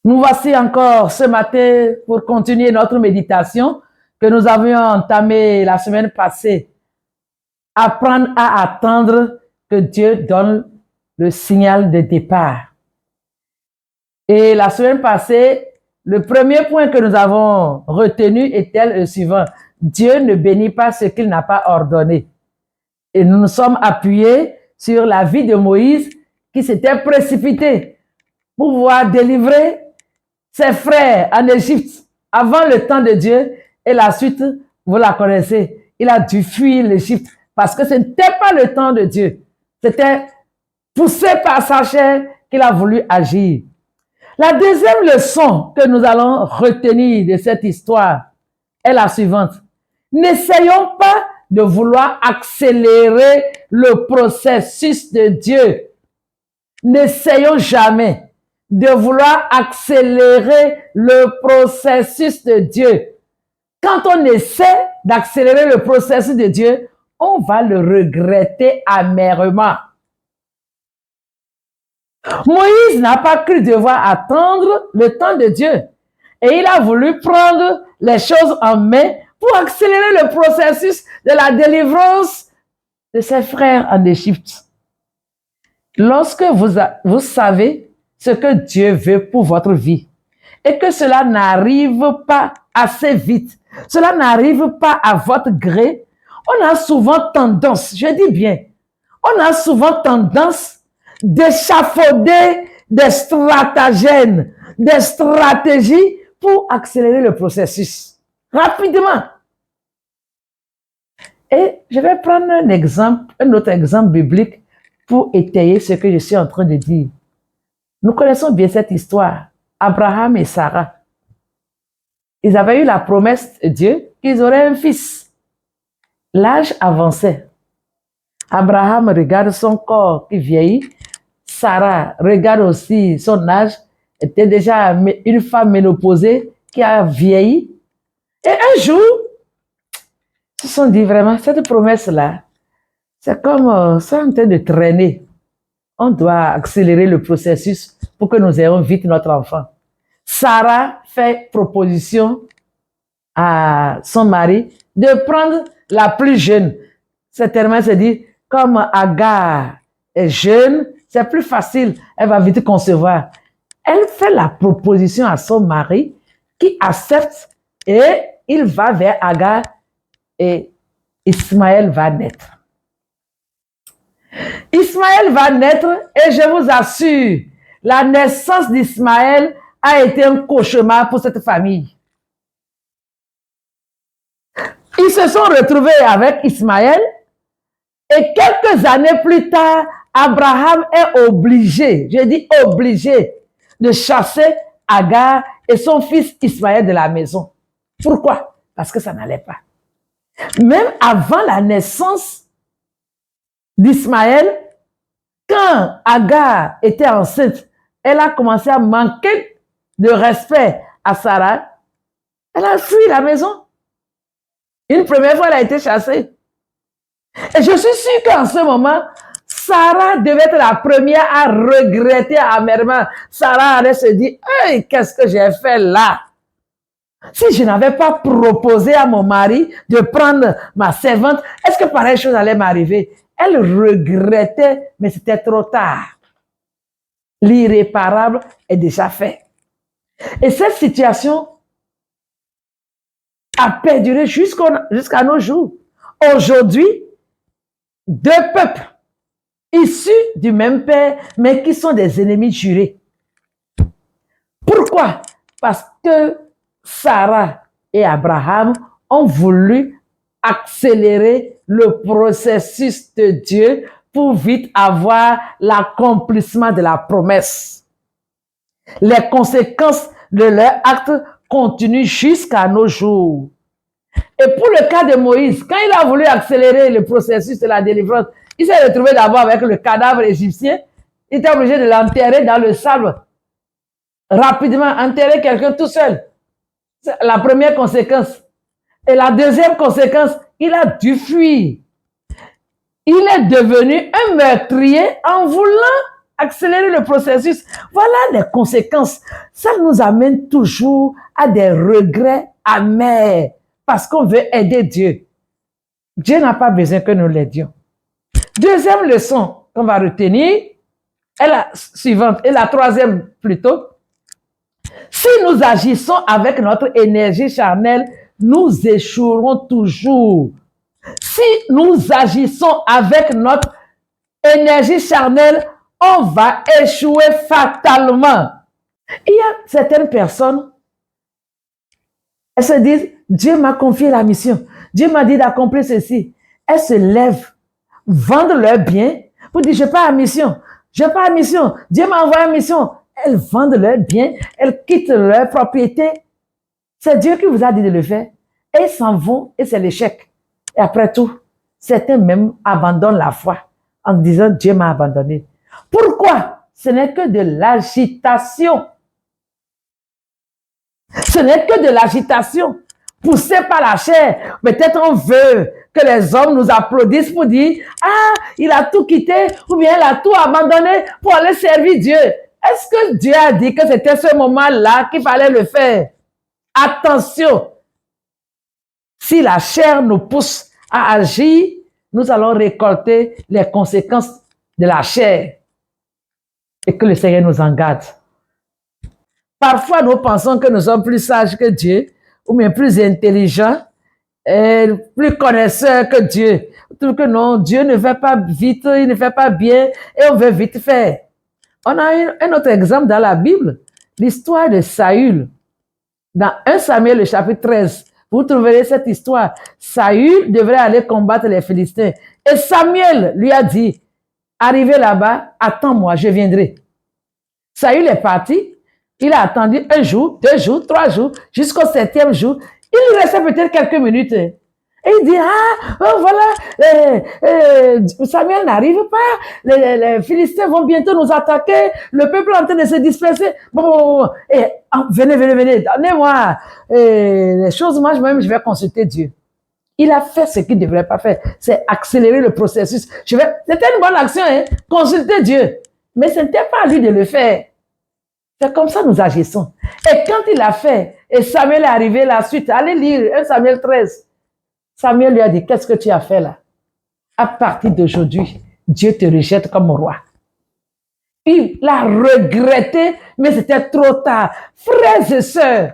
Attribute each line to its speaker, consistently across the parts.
Speaker 1: Nous voici encore ce matin pour continuer notre méditation que nous avions entamée la semaine passée. Apprendre à attendre que Dieu donne le signal de départ. Et la semaine passée, le premier point que nous avons retenu était le suivant. Dieu ne bénit pas ce qu'il n'a pas ordonné. Et nous nous sommes appuyés sur la vie de Moïse qui s'était précipité pour pouvoir délivrer ses frères en Égypte avant le temps de Dieu. Et la suite, vous la connaissez. Il a dû fuir l'Égypte parce que ce n'était pas le temps de Dieu. C'était poussé par sa chair qu'il a voulu agir. La deuxième leçon que nous allons retenir de cette histoire est la suivante. N'essayons pas de vouloir accélérer le processus de Dieu. N'essayons jamais de vouloir accélérer le processus de Dieu. Quand on essaie d'accélérer le processus de Dieu, on va le regretter amèrement. Moïse n'a pas cru devoir attendre le temps de Dieu. Et il a voulu prendre les choses en main pour accélérer le processus de la délivrance de ses frères en Égypte. Lorsque vous savez ce que Dieu veut pour votre vie et que cela n'arrive pas assez vite, cela n'arrive pas à votre gré, on a souvent tendance, je dis bien, on a souvent tendance d'échafauder des stratagèmes, des stratégies pour accélérer le processus rapidement. Et je vais prendre un autre exemple biblique pour étayer ce que je suis en train de dire. Nous connaissons bien cette histoire. Abraham et Sarah. Ils avaient eu la promesse de Dieu qu'ils auraient un fils. L'âge avançait. Abraham regarde son corps qui vieillit. Sarah regarde aussi son âge. Était déjà une femme ménopausée qui a vieilli. Et un jour, ils se sont dit vraiment, cette promesse-là, c'est comme ça en train de traîner. On doit accélérer le processus pour que nous ayons vite notre enfant. Sarah fait proposition à son mari de prendre la plus jeune. Certainement, se dit, comme Agar est jeune, c'est plus facile, elle va vite concevoir. Elle fait la proposition à son mari qui accepte et il va vers Agar et Ismaël va naître. Ismaël va naître et je vous assure, la naissance d'Ismaël a été un cauchemar pour cette famille. Ils se sont retrouvés avec Ismaël et quelques années plus tard, Abraham est obligé, je dis obligé, de chasser Agar et son fils Ismaël de la maison. Pourquoi? Parce que ça n'allait pas. Même avant la naissance d'Ismaël, quand Agar était enceinte, elle a commencé à manquer de respect à Sarah. Elle a fui la maison. Une première fois, elle a été chassée. Et je suis sûre qu'en ce moment, Sarah devait être la première à regretter amèrement. Sarah allait se dire, hey, qu'est-ce que j'ai fait là? Si je n'avais pas proposé à mon mari de prendre ma servante, est-ce que pareille chose allait m'arriver? Elle regrettait, mais c'était trop tard. L'irréparable est déjà fait. Et cette situation a perduré jusqu'à nos jours. Aujourd'hui, deux peuples issus du même père, mais qui sont des ennemis jurés. Pourquoi? Parce que Sarah et Abraham ont voulu accélérer le processus de Dieu pour vite avoir l'accomplissement de la promesse. Les conséquences de leur acte continuent jusqu'à nos jours. Et pour le cas de Moïse, quand il a voulu accélérer le processus de la délivrance, il s'est retrouvé d'abord avec le cadavre égyptien. Il était obligé de l'enterrer dans le sable. Rapidement, enterrer quelqu'un tout seul. C'est la première conséquence. Et la deuxième conséquence, il a dû fuir. Il est devenu un meurtrier en voulant accélérer le processus. Voilà les conséquences. Ça nous amène toujours à des regrets amers parce qu'on veut aider Dieu. Dieu n'a pas besoin que nous l'aidions. Deuxième leçon qu'on va retenir est la suivante, et la troisième plutôt. Si nous agissons avec notre énergie charnelle, nous échouerons toujours. Si nous agissons avec notre énergie charnelle, on va échouer fatalement. Il y a certaines personnes, elles se disent, Dieu m'a confié la mission. Dieu m'a dit d'accomplir ceci. Elles se lèvent, vendent leurs biens pour dire, je n'ai pas la mission. Je n'ai pas la mission. Dieu m'a envoyé la mission. Elles vendent leurs biens, elles quittent leur propriété. C'est Dieu qui vous a dit de le faire. Et ils s'en vont et c'est l'échec. Et après tout, certains même abandonnent la foi en disant Dieu m'a abandonné. Pourquoi? Ce n'est que de l'agitation. Ce n'est que de l'agitation poussée par la chair. Peut-être on veut que les hommes nous applaudissent pour dire « Ah, il a tout quitté ou bien il a tout abandonné pour aller servir Dieu. » Est-ce que Dieu a dit que c'était ce moment-là qu'il fallait le faire? Attention! Si la chair nous pousse à agir, nous allons récolter les conséquences de la chair. Et que le Seigneur nous en garde. Parfois, nous pensons que nous sommes plus sages que Dieu, ou bien plus intelligents, et plus connaisseurs que Dieu. Tout que non, Dieu ne fait pas vite, il ne fait pas bien, et on veut vite faire. On a un autre exemple dans la Bible, l'histoire de Saül. Dans 1 Samuel, le chapitre 13, vous trouverez cette histoire. Saül devrait aller combattre les Philistins. Et Samuel lui a dit, arrivé là-bas, attends-moi, je viendrai. Saül est parti. Il a attendu 1 jour, 2 jours, 3 jours, jusqu'au 7e jour. Il lui restait peut-être quelques minutes. Et il dit, voilà, Samuel n'arrive pas, les Philistins vont bientôt nous attaquer, le peuple est en train de se disperser. Bon, venez, donnez-moi les choses, moi-même, je vais consulter Dieu. Il a fait ce qu'il ne devrait pas faire, c'est accélérer le processus. C'était une bonne action, consulter Dieu, mais ce n'était pas à lui de le faire. C'est comme ça que nous agissons. Et quand il a fait, et Samuel est arrivé la suite, allez lire 1 Samuel 13, Samuel lui a dit, qu'est-ce que tu as fait là? À partir d'aujourd'hui, Dieu te rejette comme roi. Il l'a regretté, mais c'était trop tard. Frères et sœurs,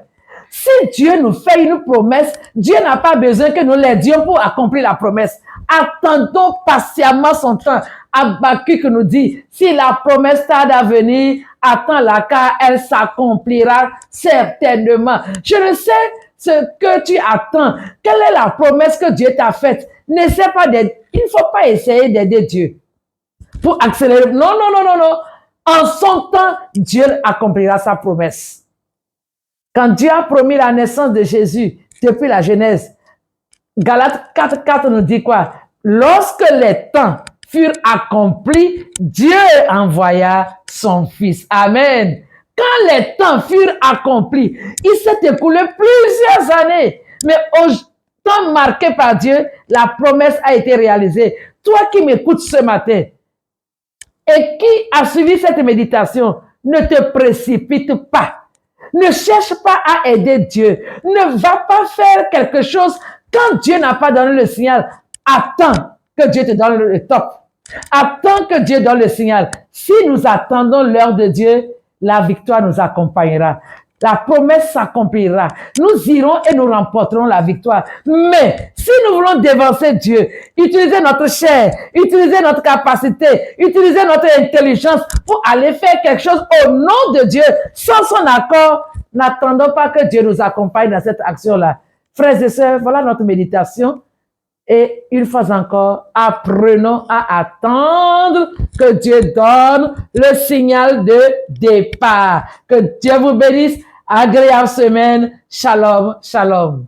Speaker 1: si Dieu nous fait une promesse, Dieu n'a pas besoin que nous l'aidions pour accomplir la promesse. Attendons patiemment son temps. Habakkuk nous dit, si la promesse tarde à venir, attends-la car elle s'accomplira certainement. Je ne sais ce que tu attends. Quelle est la promesse que Dieu t'a faite? N'essaie pas d'aider. Il ne faut pas essayer d'aider Dieu pour accélérer. Non. En son temps, Dieu accomplira sa promesse. Quand Dieu a promis la naissance de Jésus depuis la Genèse, Galates 4:4 nous dit quoi? Lorsque les temps furent accomplis, Dieu envoya son Fils. Amen. Quand les temps furent accomplis, il s'est écoulé plusieurs années, mais au temps marqué par Dieu, la promesse a été réalisée. Toi qui m'écoutes ce matin et qui a suivi cette méditation, ne te précipite pas. Ne cherche pas à aider Dieu. Ne va pas faire quelque chose quand Dieu n'a pas donné le signal. Attends que Dieu te donne le top. Attends que Dieu donne le signal. Si nous attendons l'heure de Dieu, la victoire nous accompagnera. La promesse s'accomplira. Nous irons et nous remporterons la victoire. Mais si nous voulons dévancer Dieu, utiliser notre chair, utiliser notre capacité, utiliser notre intelligence pour aller faire quelque chose au nom de Dieu, sans son accord, n'attendons pas que Dieu nous accompagne dans cette action-là. Frères et sœurs, voilà notre méditation. Et une fois encore, apprenons à attendre que Dieu donne le signal de départ. Que Dieu vous bénisse. Agréable semaine. Shalom, shalom.